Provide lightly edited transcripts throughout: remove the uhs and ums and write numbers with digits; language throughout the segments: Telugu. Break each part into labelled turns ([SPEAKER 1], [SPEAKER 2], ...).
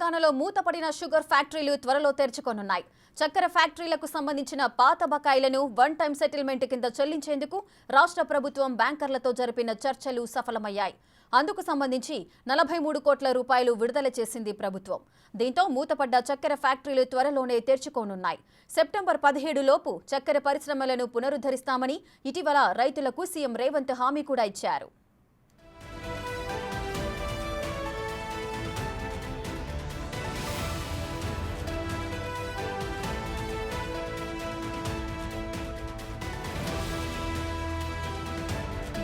[SPEAKER 1] తెలంగాణలో మూతపడిన షుగర్ ఫ్యాక్టరీలు త్వరలో తెరుచుకోనున్నాయి. చక్కెర ఫ్యాక్టరీలకు సంబంధించిన పాత బకాయిలను వన్ టైం సెటిల్మెంట్ కింద చెల్లించేందుకు రాష్ట్ర ప్రభుత్వం బ్యాంకర్లతో జరిపిన చర్చలు సఫలమయ్యాయి. అందుకు సంబంధించి 43 కోట్ల రూపాయలు విడుదల చేసింది ప్రభుత్వం. దీంతో మూతపడ్డ చక్కెర ఫ్యాక్టరీలు త్వరలోనే తెరుచుకోనున్నాయి. సెప్టెంబర్ 17 లోపు చక్కెర పరిశ్రమలను పునరుద్ధరిస్తామని ఇటీవల రైతులకు సీఎం రేవంత్ హామీ కూడా ఇచ్చారు.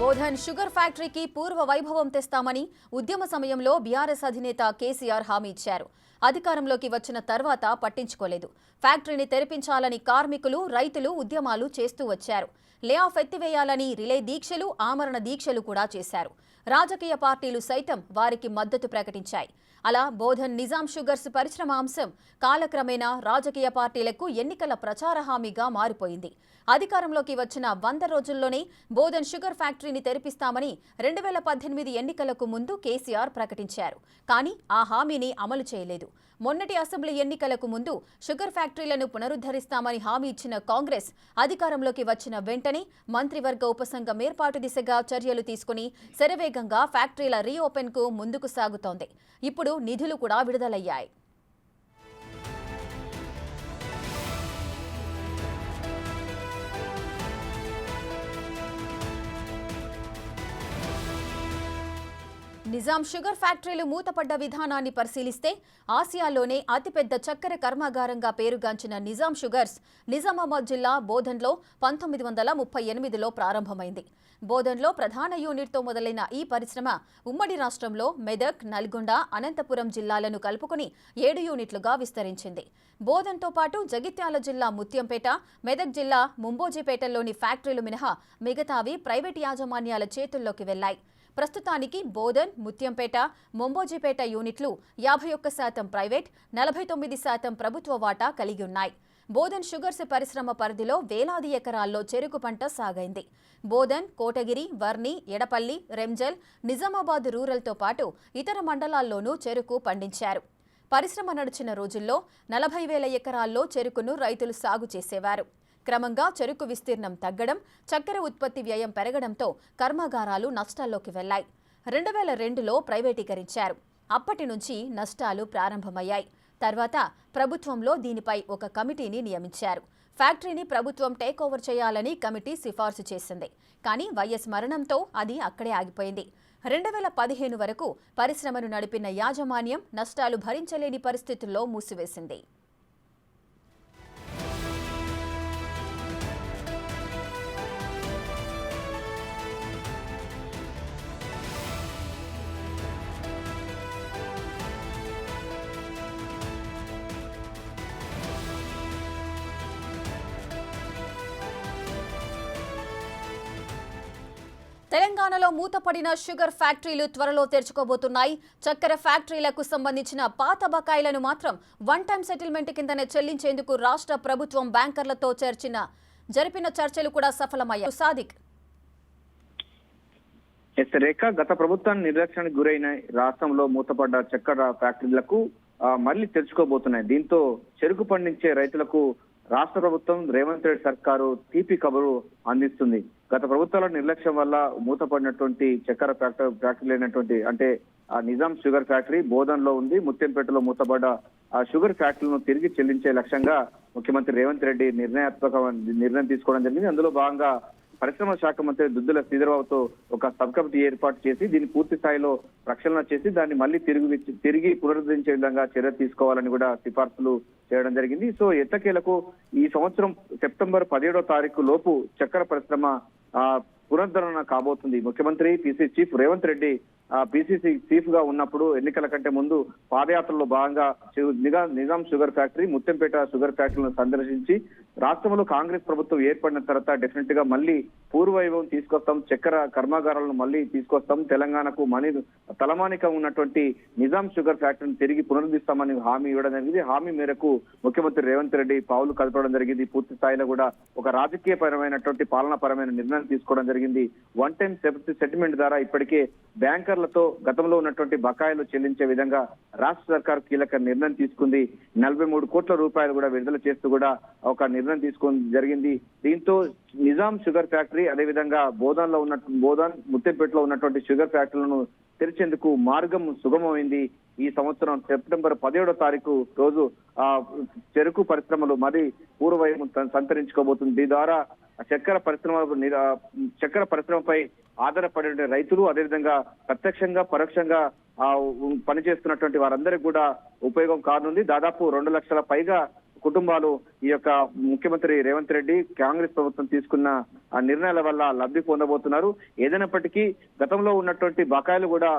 [SPEAKER 1] బోధన్ షుగర్ ఫ్యాక్టరీకి పూర్వ వైభవం తెస్తామని ఉద్యమ సమయంలో బీఆర్ఎస్ అధినేత కేసీఆర్ హామీ ఇచ్చారు. అధికారంలోకి వచ్చిన తర్వాత పట్టించుకోలేదు. ఫ్యాక్టరీని తెరిపించాలని కార్మికులు, రైతులు ఉద్యమాలు చేస్తూ వచ్చారు. లే ఆఫ్ ఎత్తివేయాలని రిలే దీక్షలు, ఆమరణ దీక్షలు కూడా చేశారు. రాజకీయ పార్టీలు సైతం వారికి మద్దతు ప్రకటించాయి. అలా బోధన్ నిజాం షుగర్స్ పరిశ్రమ అంశం కాలక్రమేణా రాజకీయ పార్టీలకు ఎన్నికల ప్రచార హామీగా మారిపోయింది. అధికారంలోకి వచ్చిన 100 రోజుల్లోనే బోధన్ షుగర్ ఫ్యాక్టరీని తెరిపిస్తామని 2018 ఎన్నికలకు ముందు కేసీఆర్ ప్రకటించారు. కానీ ఆ హామీని అమలు చేయలేదు. మొన్నటి అసెంబ్లీ ఎన్నికలకు ముందు షుగర్ ఫ్యాక్టరీలను పునరుద్ధరిస్తామని హామీ ఇచ్చిన కాంగ్రెస్ అధికారంలోకి వచ్చిన వెంటనే మంత్రివర్గ ఉపసంఘం ఏర్పాటు దిశగా చర్యలు తీసుకుని శరవేగంగా ఫ్యాక్టరీల రీఓపెన్కు ముందుకు సాగుతోంది. ఇప్పుడు నిధులు కూడా విడుదలయ్యాయి. నిజాం షుగర్ ఫ్యాక్టరీలు మూతపడ్డ విధానాన్ని పరిశీలిస్తే ఆసియాలోనే అతిపెద్ద చక్కెర కర్మాగారంగా పేరుగాంచిన నిజాం షుగర్స్ నిజామాబాద్ జిల్లా బోధన్లో 1938లో ప్రారంభమైంది. బోధన్లో ప్రధాన యూనిట్తో మొదలైన ఈ పరిశ్రమ ఉమ్మడి రాష్ట్రంలో మెదక్, నల్గొండ, అనంతపురం జిల్లాలను కలుపుకుని 7 యూనిట్లుగా విస్తరించింది. బోధన్తో పాటు జగిత్యాల జిల్లా ముత్యంపేట, మెదక్ జిల్లా ముంబోజీపేటలోని ఫ్యాక్టరీలు మినహా మిగతావి ప్రైవేట్ యాజమాన్యాల చేతుల్లోకి వెళ్లాయి. ప్రస్తుతానికి బోధన్, ముత్యంపేట, ముంబోజీపేట యూనిట్లు 51% ప్రైవేట్, 49% ప్రభుత్వ వాటా కలిగి ఉన్నాయి. బోధన్ షుగర్స్ పరిశ్రమ పరిధిలో వేలాది ఎకరాల్లో చెరుకు పంట సాగైంది. బోధన్, కోటగిరి, వర్ని, ఎడపల్లి, రెంజల్, నిజామాబాద్ రూరల్తో పాటు ఇతర మండలాల్లోనూ చెరుకు పండించారు. పరిశ్రమ నడిచిన రోజుల్లో 40,000 ఎకరాల్లో చెరుకును రైతులు సాగు చేసేవారు. క్రమంగా చెరుకు విస్తీర్ణం తగ్గడం, చక్కెర ఉత్పత్తి వ్యయం పెరగడంతో కర్మాగారాలు నష్టాల్లోకి వెళ్లాయి. 2002లో ప్రైవేటీకరించారు. అప్పటి నుంచి నష్టాలు ప్రారంభమయ్యాయి. తర్వాత ప్రభుత్వంలో దీనిపై ఒక కమిటీని నియమించారు. ఫ్యాక్టరీని ప్రభుత్వం టేక్ ఓవర్ చేయాలని కమిటీ సిఫార్సు చేసింది. కానీ వైఎస్ మరణంతో అది అక్కడే ఆగిపోయింది. 2015 వరకు పరిశ్రమను నడిపిన యాజమాన్యం నష్టాలు భరించలేని పరిస్థితుల్లో మూసివేసింది. తెలంగాణలో మూతపడిన షుగర్ ఫ్యాక్టరీలు త్వరలో తెరుచుకోబోతున్నాయి. చక్కెర ఫ్యాక్టరీలకు సంబంధించిన పాత బకాయిలను మాత్రం వన్ టైం సెటిల్మెంట్ కిందనే చెల్లించేందుకు రాష్ట్ర ప్రభుత్వం బ్యాంకర్లతో జరిపిన చర్చలు కూడా సఫలమయ్యాయి. సాదిక్,
[SPEAKER 2] రేఖ, గత ప్రభుత్వాన్ని నిర్లక్ష్యానికి గురైన రాష్ట్రంలో మూతపడ్డ చక్కెర ఫ్యాక్టరీలకు మళ్లీ తెరుచుకోబోతున్నాయి. దీంతో చెరుకు పండించే రైతులకు రాష్ట్ర ప్రభుత్వం రేవంత్ రెడ్డి సర్కారు తీపి కబురు అందిస్తుంది. గత ప్రభుత్వాల నిర్లక్ష్యం వల్ల మూతపడినటువంటి చక్కెర ఫ్యాక్టరీ అయినటువంటి అంటే ఆ నిజాం షుగర్ ఫ్యాక్టరీ బోధన్ లో ఉంది. ముత్యంపేటలో మూతపడ్డ ఆ షుగర్ ఫ్యాక్టరీలను తిరిగి చెల్లించే లక్ష్యంగా ముఖ్యమంత్రి రేవంత్ రెడ్డి నిర్ణయం తీసుకోవడం జరిగింది. అందులో భాగంగా పరిశ్రమల శాఖ మంత్రి దుద్దుల శ్రీధర్బాబుతో ఒక సబ్ కమిటీ ఏర్పాటు చేసి దీన్ని పూర్తి స్థాయిలో ప్రక్షాళన చేసి దాన్ని మళ్ళీ తిరిగి పునరుద్ధరించే విధంగా చర్య తీసుకోవాలని కూడా సిఫార్సులు చేయడం జరిగింది. సో ఎట్టకేలకు ఈ సంవత్సరం సెప్టెంబర్ 17వ తారీఖు లోపు చక్కెర పరిశ్రమ పునరుద్ధరణ కాబోతుంది. ముఖ్యమంత్రి PCC chief Revanth Reddy PCC chief గా ఉన్నప్పుడు ఎన్నికల కంటే ముందు పాదయాత్రలో భాగంగా Nizam sugar factory, Muthyampet sugar ఫ్యాక్టరీలను సందర్శించి రాష్ట్రంలో కాంగ్రెస్ ప్రభుత్వం ఏర్పడిన తర్వాత డెఫినెట్ గా మళ్ళీ పూర్వవైభవం తీసుకొస్తాం, చక్కెర కర్మాగారాలను మళ్ళీ తీసుకొస్తాం, తెలంగాణకు తలమానిక ఉన్నటువంటి నిజాం షుగర్ ఫ్యాక్టరీని తిరిగి పునరుద్ధరిస్తామని హామీ ఇవ్వడం జరిగింది. హామీ మేరకు ముఖ్యమంత్రి రేవంత్ రెడ్డి పావులు కలపడం జరిగింది. పూర్తి స్థాయిలో కూడా ఒక రాజకీయపరమైనటువంటి పాలనాపరమైన నిర్ణయం తీసుకోవడం జరిగింది. వన్ టైం సెటిల్మెంట్ ద్వారా ఇప్పటికే బ్యాంకర్ల బ్యాంకర్లతో గతంలో ఉన్నటువంటి బకాయిలు చెల్లించే విధంగా రాష్ట్ర సర్కార్ కీలక నిర్ణయం తీసుకుంది. 43 కోట్ల రూపాయలు కూడా విడుదల చేస్తూ కూడా ఒక నిర్ణయం తీసుకోవడం జరిగింది. దీంతో నిజాం షుగర్ ఫ్యాక్టరీ అదేవిధంగా బోధన్ ముత్తంపేటలో ఉన్నటువంటి షుగర్ ఫ్యాక్టరీలను తెరిచేందుకు మార్గం సుగమమైంది. ఈ సంవత్సరం సెప్టెంబర్ 17వ తారీఖు రోజు చెరుకు పరిశ్రమలు మరి పూర్వవైపు సంతరించుకోబోతుంది. దీని ద్వారా చక్కెర పరిశ్రమపై ఆధారపడే రైతులు అదేవిధంగా ప్రత్యక్షంగా పరోక్షంగా పనిచేస్తున్నటువంటి వారందరికీ కూడా ఉపయోగం కానుంది. దాదాపు 2 లక్షల పైగా కుటుంబాలు ఈ యొక్క ముఖ్యమంత్రి రేవంత్ రెడ్డి కాంగ్రెస్ ప్రభుత్వం తీసుకున్న ఆ నిర్ణయాల వల్ల లబ్ధి పొందబోతున్నారు. ఏదైనప్పటికీ గతంలో ఉన్నటువంటి బకాయిలు కూడా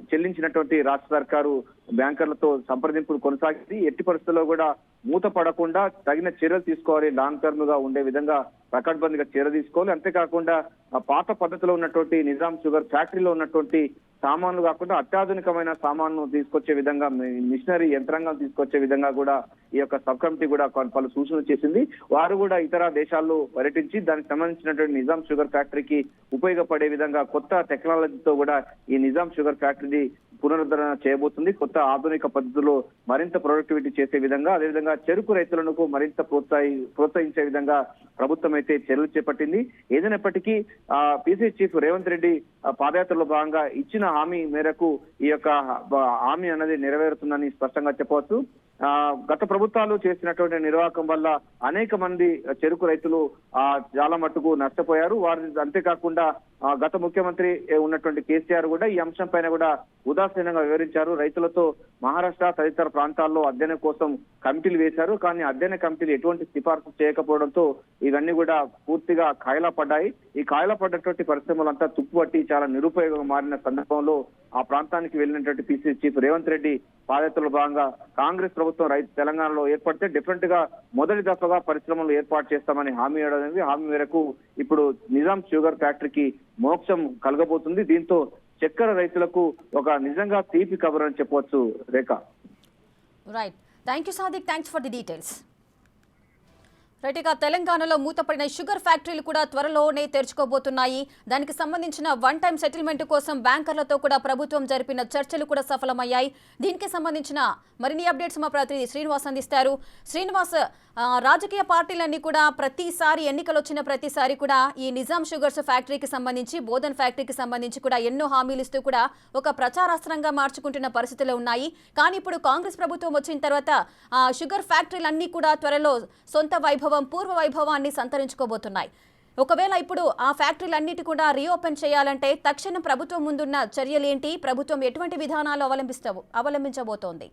[SPEAKER 2] చెల్లించినటువంటి రాష్ట్ర సర్కారు బ్యాంకర్లతో సంప్రదింపులు కొనసాగింది. ఎట్టి పరిస్థితుల్లో కూడా మూత పడకుండా తగిన చర్యలు తీసుకోవాలి. లాంగ్ టర్మ్ గా ఉండే విధంగా పకడ్బందీగా చర్య తీసుకోవాలి. అంతేకాకుండా పాత పద్ధతిలో ఉన్నటువంటి నిజాం షుగర్ ఫ్యాక్టరీలో ఉన్నటువంటి సామాన్లు కాకుండా అత్యాధునికమైన సామాన్లు తీసుకొచ్చే విధంగా మిషనరీ యంత్రాంగం తీసుకొచ్చే విధంగా కూడా ఈ యొక్క సబ్ కమిటీ కూడా పలు సూచనలు చేసింది. వారు కూడా ఇతర దేశాల్లో పర్యటించి దానికి సంబంధించినటువంటి నిజాం షుగర్ ఫ్యాక్టరీకి ఉపయోగపడే విధంగా కొత్త టెక్నాలజీతో కూడా ఈ నిజాం షుగర్ ఫ్యాక్టరీ పునరుద్ధరణ చేయబోతుంది. కొత్త ఆధునిక పద్ధతిలో మరింత ప్రొడక్టివిటీ చేసే విధంగా అదేవిధంగా చెరుకు రైతులకు మరింత ప్రోత్సహించే విధంగా ప్రభుత్వం అయితే చర్యలు చేపట్టింది. ఏదైనప్పటికీ పిసిసి చీఫ్ రేవంత్ రెడ్డి పాదయాత్రలో భాగంగా ఇచ్చిన హామీ మేరకు ఈ యొక్క హామీ అనేది నెరవేరుతుందని స్పష్టంగా చెప్పవచ్చు. గత ప్రభుత్వాలు చేసినటువంటి నిర్వాహకం వల్ల అనేక మంది చెరుకు రైతులు చాలా మట్టుకు నష్టపోయారు. వారి అంతేకాకుండా గత ముఖ్యమంత్రి ఉన్నటువంటి కేసీఆర్ కూడా ఈ అంశం పైన కూడా ఉదాసీనంగా వివరించారు. రైతులతో మహారాష్ట్ర తదితర ప్రాంతాల్లో అధ్యయనం కోసం కమిటీలు వేశారు. కానీ అధ్యయన కమిటీలు ఎటువంటి సిఫార్సు చేయకపోవడంతో ఇవన్నీ కూడా పూర్తిగా కాయలా పడ్డాయి. ఈ కాయలా పడ్డటువంటి పరిశ్రమలంతా తుప్పుపట్టి చాలా నిరుపయోగంగా మారిన సందర్భంలో ఆ ప్రాంతానికి వెళ్ళినటువంటి పిసిసి చీఫ్ రేవంత్ రెడ్డి పాదయాత్రలో భాగంగా కాంగ్రెస్ ప్రభుత్వం తెలంగాణలో ఏర్పడితే డిఫరెంట్ గా మొదటి దఫగా పరిశ్రమలు ఏర్పాటు చేస్తామని హామీ ఇవ్వడం. హామీ మేరకు ఇప్పుడు నిజాం షుగర్ ఫ్యాక్టరీకి మోక్షం కలగబోతుంది. దీంతో చక్కెర రైతులకు ఒక నిజంగా తీపి కబురు అని చెప్పవచ్చు. Rekha.
[SPEAKER 1] Right, thank you Sadiq, thanks for the details. Right, ఇక తెలంగాణలో మూతపడిన షుగర్ ఫ్యాక్టరీలు కూడా త్వరలోనే తెరుచుకోబోతున్నాయి. దానికి సంబంధించిన వన్ టైం సెటిల్మెంట్ కోసం బ్యాంకర్లతో కూడా ప్రభుత్వం జరిపిన చర్చలు కూడా సఫలమయ్యాయి. దీనికి సంబంధించిన మరిన్ని అప్డేట్స్ మా ప్రతినిధి శ్రీనివాస్ అందిస్తారు. శ్రీనివాస్, రాజకీయ పార్టీలన్నీ కూడా ప్రతిసారి ఎన్నికలు వచ్చిన ప్రతిసారి కూడా ఈ నిజాం షుగర్స్ ఫ్యాక్టరీకి సంబంధించి బోధన్ ఫ్యాక్టరీకి సంబంధించి కూడా ఎన్నో హామీలు ఇస్తూ కూడా ఒక ప్రచారాస్త్రంగా మార్చుకుంటున్న పరిస్థితులు ఉన్నాయి. కానీ ఇప్పుడు కాంగ్రెస్ ప్రభుత్వం వచ్చిన తర్వాత షుగర్ ఫ్యాక్టరీలన్నీ కూడా త్వరలో సొంత పూర్వ వైభవాన్ని సంతరించుకోబోతున్నాయి. ఒకవేళ ఇప్పుడు ఆ ఫ్యాక్టరీలన్నిటి కూడా రీఓపెన్ చేయాలంటే తక్షణం ప్రభుత్వం ముందున్న చర్యలేంటి? ప్రభుత్వం ఎటువంటి విధానాలు అవలంబించబోతోంది?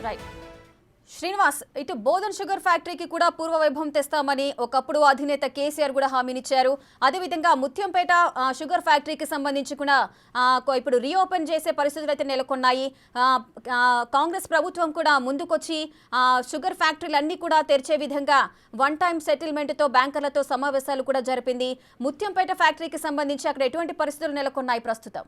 [SPEAKER 1] రైట్, శ్రీనివాస్, ఇటు బోధన్ షుగర్ ఫ్యాక్టరీకి కూడా పూర్వ వైభవం తెస్తామని ఒకప్పుడు అధినేత కేసీఆర్ కూడా హామీనిచ్చారు. అదేవిధంగా ముత్యంపేట షుగర్ ఫ్యాక్టరీకి సంబంధించి కూడా ఇప్పుడు రీఓపెన్ చేసే పరిస్థితులు అయితే నెలకొన్నాయి. కాంగ్రెస్ ప్రభుత్వం కూడా ముందుకొచ్చి షుగర్ ఫ్యాక్టరీలు అన్నీ కూడా తెరిచే విధంగా వన్ టైం సెటిల్మెంట్తో బ్యాంకర్లతో సమావేశాలు కూడా జరిపింది. ముత్యంపేట ఫ్యాక్టరీకి సంబంధించి అక్కడ ఎటువంటి పరిస్థితులు నెలకొన్నాయి ప్రస్తుతం?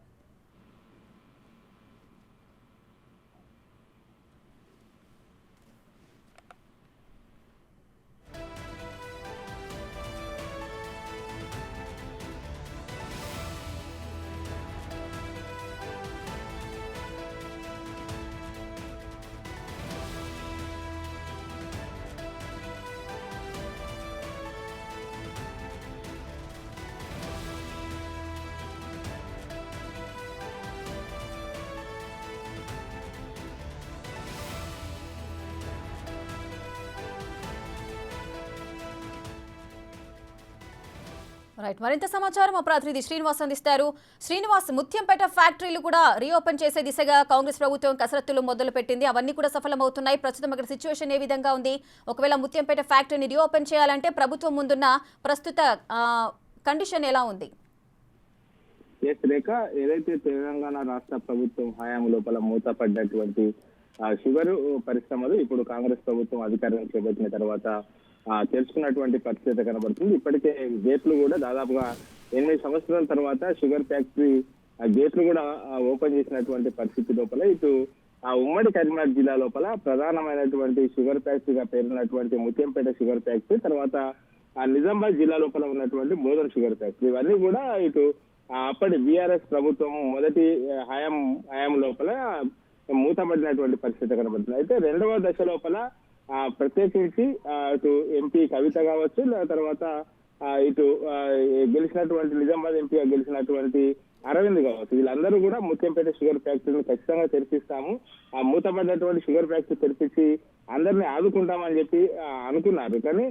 [SPEAKER 1] రైట్, మరింత సమాచారం మా ప్రతినిధి శ్రీనివాస్ అందిస్తారు. శ్రీనివాస్, ముత్యంపేట ఫ్యాక్టరీలు కూడా రీఓపెన్ చేసే దిశగా కాంగ్రెస్ ప్రభుత్వం కసరత్తులు మొదలు పెట్టింది. అవన్నీ కూడా సఫలమవుతున్నాయి. ప్రస్తుతం అక్కడ సిచ్యువేషన్ ఏ విధంగా ఉంది? ఒకవేళ ముత్యంపేట ఫ్యాక్టరీని రీఓపెన్ చేయాలంటే ప్రభుత్వం ముందున్న ప్రస్తుత కండిషన్ ఎలా ఉంది?
[SPEAKER 3] రేఖ, ఏదైతే తెలంగాణ రాష్ట్ర ప్రభుత్వం హయాం లోపల మూతపడ్డటువంటి షుగర్ పరిశ్రమలు ఇప్పుడు కాంగ్రెస్ ప్రభుత్వం అధికారం చేపట్టిన తర్వాత తెలుసుకున్నటువంటి పరిస్థితి కనబడుతుంది. ఇప్పటికే గేట్లు కూడా దాదాపుగా 8 సంవత్సరాల తర్వాత షుగర్ ఫ్యాక్టరీ గేట్లు కూడా ఓపెన్ చేసినటువంటి పరిస్థితి లోపల ఇటు ఉమ్మడి కరీంనగర్ జిల్లా లోపల ప్రధానమైనటువంటి షుగర్ ఫ్యాక్టరీగా పేరున్నటువంటి ముత్యంపేట షుగర్ ఫ్యాక్టరీ, తర్వాత నిజామాబాద్ జిల్లా లోపల ఉన్నటువంటి బోధన్ షుగర్ ఫ్యాక్టరీ, ఇవన్నీ కూడా ఇటు అప్పటి బీఆర్ఎస్ ప్రభుత్వం మొదటి హయాం లోపల మూతపడినటువంటి పరిస్థితి కనబడుతుంది. అయితే రెండవ దశ లోపల ప్రత్యేకించి ఇటు ఎంపీ కవిత కావచ్చు, తర్వాత ఇటు గెలిచినటువంటి నిజామాబాద్ ఎంపీగా గెలిచినటువంటి అరవింద్ కావచ్చు, వీళ్ళందరూ కూడా ముత్యంపేట షుగర్ ఫ్యాక్టరీని ఖచ్చితంగా తెరిపిస్తాము, మూతపడినటువంటి షుగర్ ఫ్యాక్టరీ తెరిపించి అందరినీ ఆదుకుంటామని చెప్పి అనుకున్నారు. కానీ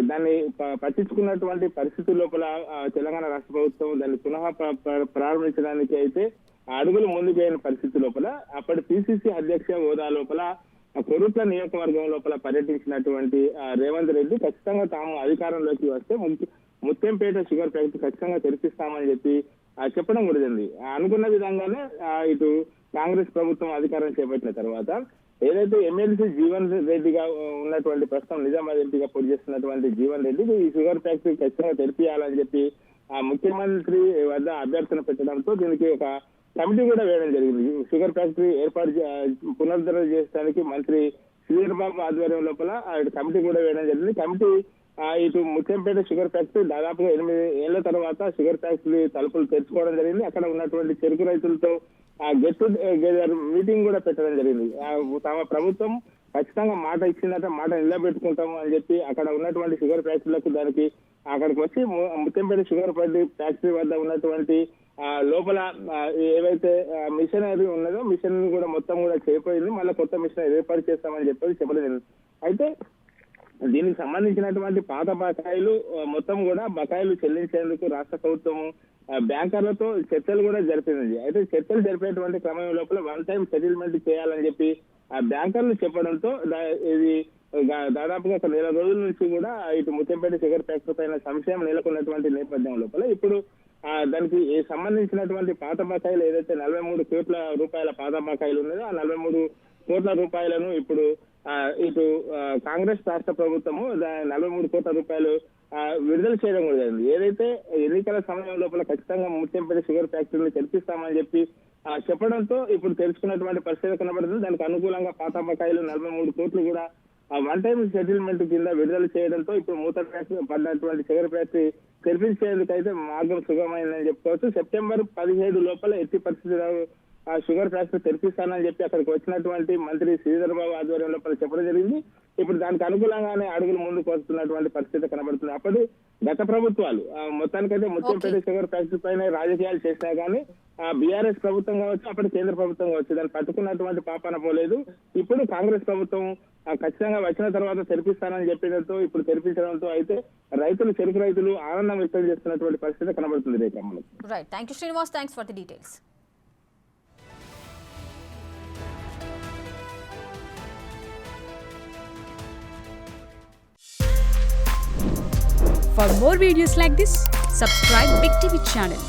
[SPEAKER 3] దాన్ని పట్టించుకున్నటువంటి పరిస్థితుల లోపల తెలంగాణ రాష్ట్ర ప్రభుత్వం దాన్ని పునః ప్రారంభించడానికి అయితే అడుగులు ముందుకైన పరిస్థితి లోపల అప్పటి పిసిసి అధ్యక్ష హోదా లోపల కొరుట్ల నియోజకవర్గం లోపల పర్యటించినటువంటి రేవంత్ రెడ్డి ఖచ్చితంగా తాము అధికారంలోకి వస్తే ముత్యంపేట షుగర్ ఫ్యాక్టరీ ఖచ్చితంగా తెరిపిస్తామని చెప్పి చెప్పడం కూడా జరిగింది. అనుకున్న విధంగానే ఇటు కాంగ్రెస్ ప్రభుత్వం అధికారం చేపట్టిన తర్వాత ఏదైతే ఎమ్మెల్సీ జీవన్ రెడ్డిగా ఉన్నటువంటి ప్రస్తుతం నిజామాబాద్ ఎంపీగా పోటీ చేస్తున్నటువంటి జీవన్ రెడ్డి ఈ షుగర్ ఫ్యాక్టరీ ఖచ్చితంగా తెరిపియాలని చెప్పి ముఖ్యమంత్రి వద్ద అభ్యర్థన పెట్టడంతో దీనికి ఒక కమిటీ కూడా వేయడం జరిగింది. షుగర్ ఫ్యాక్టరీ పునరుద్ధరణ చేయడానికి మంత్రి శ్రీధర్ బాబు ఆధ్వర్యం లోపల కమిటీ కూడా వేయడం జరిగింది. కమిటీ ఇటు ముత్యంపేట షుగర్ ఫ్యాక్టరీ దాదాపుగా 8 ఏళ్ల తర్వాత షుగర్ ఫ్యాక్టరీ తలుపులు తెరుచుకోవడం జరిగింది. అక్కడ ఉన్నటువంటి చెరుకు రైతులతో గెట్ టుగెదర్ మీటింగ్ కూడా పెట్టడం జరిగింది. తమ ప్రభుత్వం ఖచ్చితంగా మాట ఇచ్చిందట, మాట నిలబెట్టుకుంటాము అని చెప్పి అక్కడ ఉన్నటువంటి షుగర్ ఫ్యాక్టరీలకు దానికి అక్కడికి వచ్చి ముత్యంపేట షుగర్ ఫ్యాక్టరీ వద్ద ఉన్నటువంటి లోపల ఏవైతే మిషనరీ ఉన్నదో మిషన్ కూడా మొత్తం కూడా చేపోయింది, మళ్ళీ కొత్త మిషన్ ఏర్పాటు చేస్తామని చెప్పి చెప్పలేదు. అయితే దీనికి సంబంధించినటువంటి పాత బకాయిలు మొత్తం కూడా బకాయిలు చెల్లించేందుకు రాష్ట్ర ప్రభుత్వం బ్యాంకర్లతో చర్చలు కూడా జరిపింది. అయితే చర్చలు జరిపేటువంటి క్రమం లోపల 1 టైం సెటిల్మెంట్ చేయాలని చెప్పి బ్యాంకర్లు చెప్పడంతో ఇది దాదాపుగా ఒక 1 నెల రోజుల నుంచి కూడా ఇటు ముత్యంపేట షుగర్ ఫ్యాక్టరీ పైన సంశయం నెలకొన్నటువంటి నేపథ్యం లోపల ఇప్పుడు దానికి సంబంధించినటువంటి పాత బకాయిలు ఏదైతే 43 కోట్ల రూపాయల పాత బకాయిలు ఉన్నదో ఆ 43 కోట్ల రూపాయలను ఇప్పుడు ఇటు కాంగ్రెస్ రాష్ట్ర ప్రభుత్వము 43 కోట్ల రూపాయలు విడుదల చేయడం కూడా జరిగింది. ఏదైతే ఎన్నికల సమయం లోపల ఖచ్చితంగా ముత్యంపేట షుగర్ ఫ్యాక్టరీని తెరిపిస్తామని చెప్పి చెప్పడంతో ఇప్పుడు తెలుసుకున్నటువంటి పరిస్థితి కనబడుతుంది. దానికి అనుకూలంగా పాత బకాయిలు 43 కోట్లు కూడా 1 టైం సెటిల్మెంట్ కింద విడుదల చేయడంతో ఇప్పుడు మూత పడినటువంటి షుగర్ ఫ్యాక్టరీ తెరిపించేందుకైతే మార్గం సుగమైందని చెప్పుకోవచ్చు. సెప్టెంబర్ 17 లోపల ఎట్టి పరిస్థితుల్లో షుగర్ ఫ్యాక్టరీ తెరిపిస్తానని చెప్పి అక్కడికి వచ్చినటువంటి మంత్రి శ్రీధర్ బాబు ఆధ్వర్యం లోపల చెప్పడం జరిగింది. ఇప్పుడు దానికి అనుకూలంగానే అడుగులు ముందుకు వస్తున్నటువంటి పరిస్థితి కనబడుతుంది. అప్పటి గత ప్రభుత్వాలు మొత్తానికైతే ముత్యంపేట షుగర్ ఫ్యాక్టరీ పైన రాజకీయాలు చేసినా కానీ బీఆర్ఎస్ ప్రభుత్వం కావచ్చు, అప్పటి కేంద్ర ప్రభుత్వం కావచ్చు, దాన్ని పట్టుకున్నటువంటి పాపాన పోలేదు. ఇప్పుడు కాంగ్రెస్ ప్రభుత్వం ఖచ్చితంగా వచ్చిన తర్వాత తెరిపిస్తానని చెప్పడంతో ఇప్పుడు తెరిపించడంతో అయితే చెరుకు రైతులు ఆనందం వ్యక్తం చేస్తున్నటువంటి పరిస్థితి కనబడుతుంది. Rekha
[SPEAKER 1] right, thank you Srinivas, thanks for the details.
[SPEAKER 4] For more videos like this, subscribe Big TV channel.